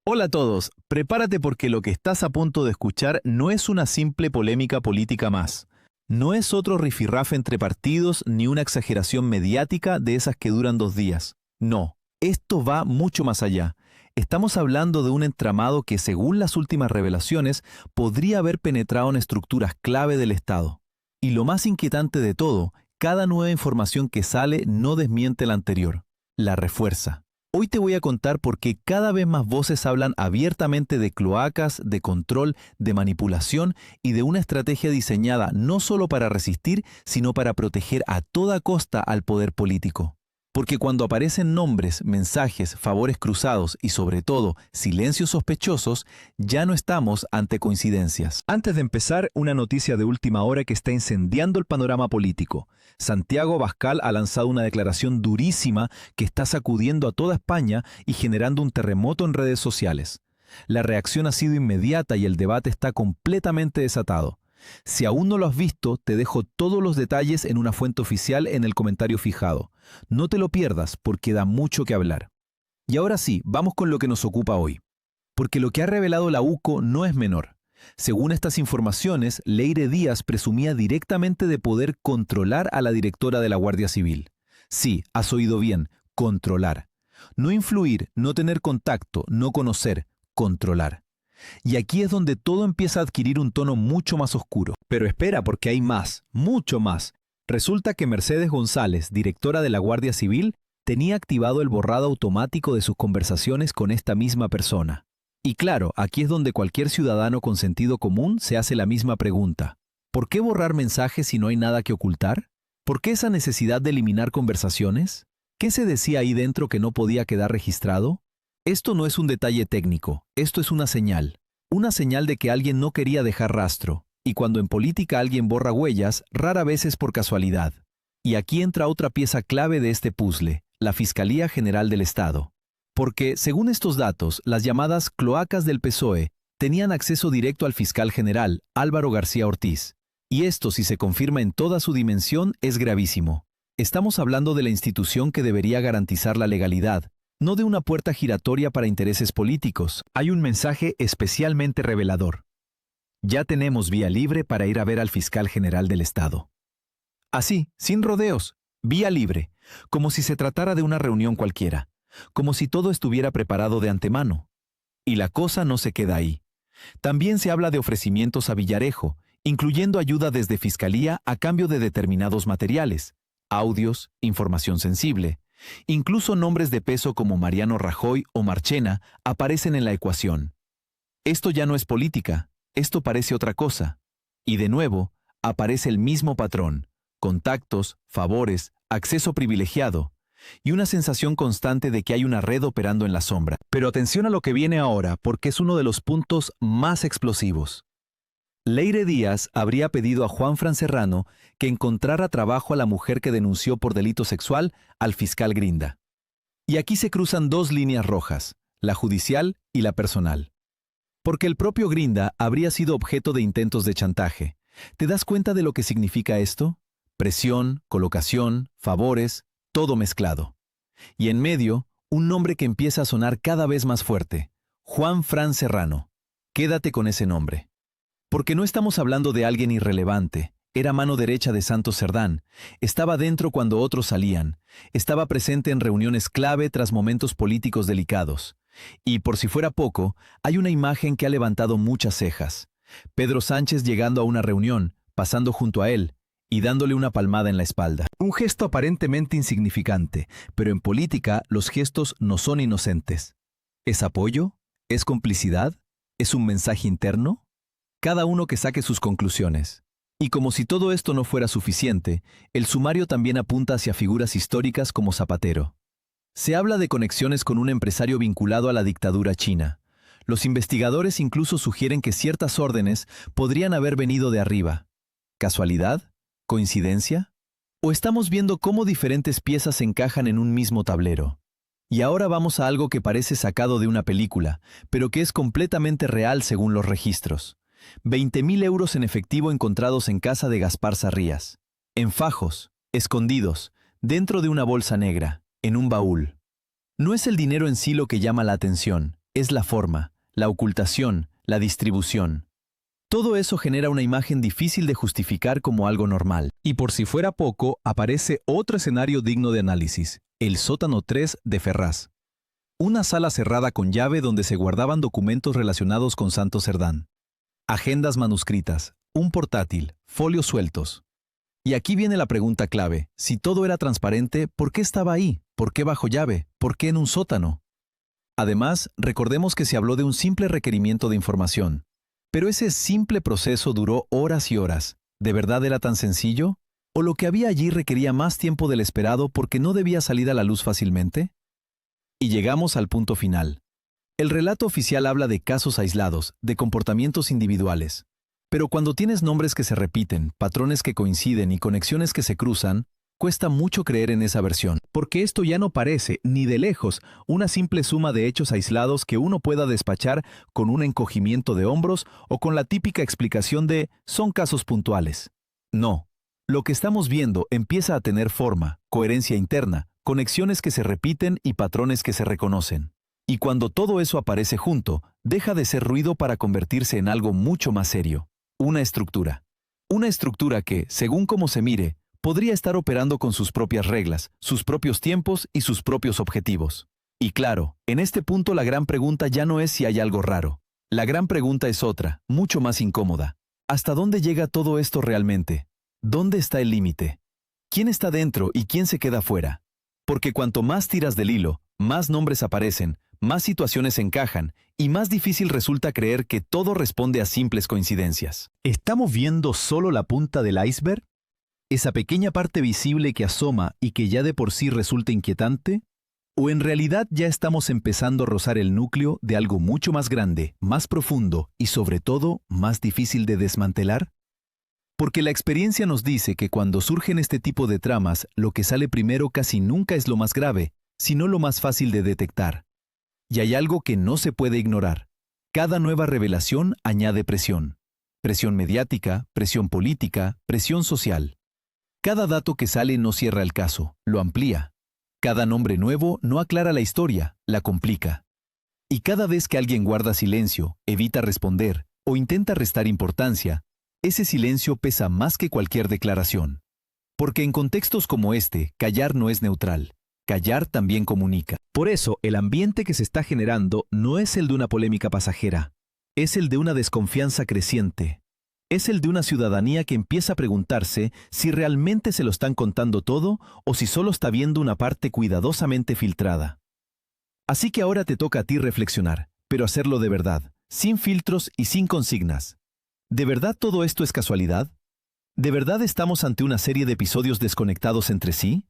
Hola a todos, prepárate porque lo que estás a punto de escuchar no es una simple polémica política más. No es otro rifirrafe entre partidos ni una exageración mediática de esas que duran 2 días. No, esto va mucho más allá. Estamos hablando de un entramado que, según las últimas revelaciones, podría haber penetrado en estructuras clave del Estado. Y lo más inquietante de todo, cada nueva información que sale no desmiente la anterior, la refuerza. Hoy te voy a contar por qué cada vez más voces hablan abiertamente de cloacas, de control, de manipulación y de una estrategia diseñada no solo para resistir, sino para proteger a toda costa al poder político. Porque cuando aparecen nombres, mensajes, favores cruzados y sobre todo silencios sospechosos, ya no estamos ante coincidencias. Antes de empezar, una noticia de última hora que está incendiando el panorama político. Santiago Abascal ha lanzado una declaración durísima que está sacudiendo a toda España y generando un terremoto en redes sociales. La reacción ha sido inmediata y el debate está completamente desatado. Si aún no lo has visto, te dejo todos los detalles en una fuente oficial en el comentario fijado. No te lo pierdas porque da mucho que hablar. Y ahora sí, vamos con lo que nos ocupa hoy. Porque lo que ha revelado la UCO no es menor. Según estas informaciones, Leire Díaz presumía directamente de poder controlar a la directora de la Guardia Civil. Sí, has oído bien, controlar. No influir, no tener contacto, no conocer, controlar. Y aquí es donde todo empieza a adquirir un tono mucho más oscuro. Pero espera, porque hay más, mucho más. Resulta que Mercedes González, directora de la Guardia Civil, tenía activado el borrado automático de sus conversaciones con esta misma persona. Y claro, aquí es donde cualquier ciudadano con sentido común se hace la misma pregunta. ¿Por qué borrar mensajes si no hay nada que ocultar? ¿Por qué esa necesidad de eliminar conversaciones? ¿Qué se decía ahí dentro que no podía quedar registrado? Esto no es un detalle técnico, esto es una señal de que alguien no quería dejar rastro, y cuando en política alguien borra huellas, rara vez es por casualidad. Y aquí entra otra pieza clave de este puzzle, la Fiscalía General del Estado. Porque, según estos datos, las llamadas cloacas del PSOE tenían acceso directo al fiscal general, Álvaro García Ortiz. Y esto, si se confirma en toda su dimensión, es gravísimo. Estamos hablando de la institución que debería garantizar la legalidad, no de una puerta giratoria para intereses políticos. Hay un mensaje especialmente revelador. Ya tenemos vía libre para ir a ver al fiscal general del Estado. Así, sin rodeos, vía libre, como si se tratara de una reunión cualquiera, como si todo estuviera preparado de antemano. Y la cosa no se queda ahí. También se habla de ofrecimientos a Villarejo, incluyendo ayuda desde Fiscalía a cambio de determinados materiales, audios, información sensible. Incluso nombres de peso como Mariano Rajoy o Marchena aparecen en la ecuación. Esto ya no es política, esto parece otra cosa. Y de nuevo, aparece el mismo patrón: contactos, favores, acceso privilegiado, y una sensación constante de que hay una red operando en la sombra. Pero atención a lo que viene ahora, porque es uno de los puntos más explosivos. Leire Díaz habría pedido a Juanfran Serrano que encontrara trabajo a la mujer que denunció por delito sexual al fiscal Grinda. Y aquí se cruzan dos líneas rojas, la judicial y la personal. Porque el propio Grinda habría sido objeto de intentos de chantaje. ¿Te das cuenta de lo que significa esto? Presión, colocación, favores, todo mezclado. Y en medio, un nombre que empieza a sonar cada vez más fuerte: Juanfran Serrano. Quédate con ese nombre. Porque no estamos hablando de alguien irrelevante. Era mano derecha de Santos Cerdán, estaba dentro cuando otros salían, estaba presente en reuniones clave tras momentos políticos delicados. Y por si fuera poco, hay una imagen que ha levantado muchas cejas. Pedro Sánchez llegando a una reunión, pasando junto a él y dándole una palmada en la espalda. Un gesto aparentemente insignificante, pero en política los gestos no son inocentes. ¿Es apoyo? ¿Es complicidad? ¿Es un mensaje interno? Cada uno que saque sus conclusiones. Y como si todo esto no fuera suficiente, el sumario también apunta hacia figuras históricas como Zapatero. Se habla de conexiones con un empresario vinculado a la dictadura china. Los investigadores incluso sugieren que ciertas órdenes podrían haber venido de arriba. ¿Casualidad? ¿Coincidencia? ¿O estamos viendo cómo diferentes piezas se encajan en un mismo tablero? Y ahora vamos a algo que parece sacado de una película, pero que es completamente real según los registros. 20.000 euros en efectivo encontrados en casa de Gaspar Sarrías. En fajos, escondidos, dentro de una bolsa negra, en un baúl. No es el dinero en sí lo que llama la atención, es la forma, la ocultación, la distribución. Todo eso genera una imagen difícil de justificar como algo normal. Y por si fuera poco, aparece otro escenario digno de análisis, el sótano 3 de Ferraz. Una sala cerrada con llave donde se guardaban documentos relacionados con Santos Cerdán. Agendas manuscritas, un portátil, folios sueltos. Y aquí viene la pregunta clave. Si todo era transparente, ¿por qué estaba ahí? ¿Por qué bajo llave? ¿Por qué en un sótano? Además, recordemos que se habló de un simple requerimiento de información. Pero ese simple proceso duró horas y horas. ¿De verdad era tan sencillo? ¿O lo que había allí requería más tiempo del esperado porque no debía salir a la luz fácilmente? Y llegamos al punto final. El relato oficial habla de casos aislados, de comportamientos individuales. Pero cuando tienes nombres que se repiten, patrones que coinciden y conexiones que se cruzan, cuesta mucho creer en esa versión. Porque esto ya no parece, ni de lejos, una simple suma de hechos aislados que uno pueda despachar con un encogimiento de hombros o con la típica explicación de «son casos puntuales». No. Lo que estamos viendo empieza a tener forma, coherencia interna, conexiones que se repiten y patrones que se reconocen. Y cuando todo eso aparece junto, deja de ser ruido para convertirse en algo mucho más serio. Una estructura. Una estructura que, según cómo se mire, podría estar operando con sus propias reglas, sus propios tiempos y sus propios objetivos. Y claro, en este punto la gran pregunta ya no es si hay algo raro. La gran pregunta es otra, mucho más incómoda. ¿Hasta dónde llega todo esto realmente? ¿Dónde está el límite? ¿Quién está dentro y quién se queda fuera? Porque cuanto más tiras del hilo, más nombres aparecen, más situaciones encajan y más difícil resulta creer que todo responde a simples coincidencias. ¿Estamos viendo solo la punta del iceberg? ¿Esa pequeña parte visible que asoma y que ya de por sí resulta inquietante? ¿O en realidad ya estamos empezando a rozar el núcleo de algo mucho más grande, más profundo y sobre todo más difícil de desmantelar? Porque la experiencia nos dice que cuando surgen este tipo de tramas, lo que sale primero casi nunca es lo más grave, sino lo más fácil de detectar. Y hay algo que no se puede ignorar. Cada nueva revelación añade presión. Presión mediática, presión política, presión social. Cada dato que sale no cierra el caso, lo amplía. Cada nombre nuevo no aclara la historia, la complica. Y cada vez que alguien guarda silencio, evita responder o intenta restar importancia, ese silencio pesa más que cualquier declaración. Porque en contextos como este, callar no es neutral. Callar también comunica. Por eso, el ambiente que se está generando no es el de una polémica pasajera. Es el de una desconfianza creciente. Es el de una ciudadanía que empieza a preguntarse si realmente se lo están contando todo o si solo está viendo una parte cuidadosamente filtrada. Así que ahora te toca a ti reflexionar, pero hacerlo de verdad, sin filtros y sin consignas. ¿De verdad todo esto es casualidad? ¿De verdad estamos ante una serie de episodios desconectados entre sí?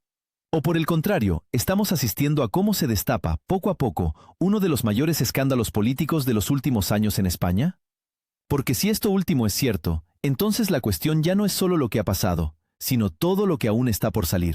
¿O por el contrario, estamos asistiendo a cómo se destapa, poco a poco, uno de los mayores escándalos políticos de los últimos años en España? Porque si esto último es cierto, entonces la cuestión ya no es solo lo que ha pasado, sino todo lo que aún está por salir.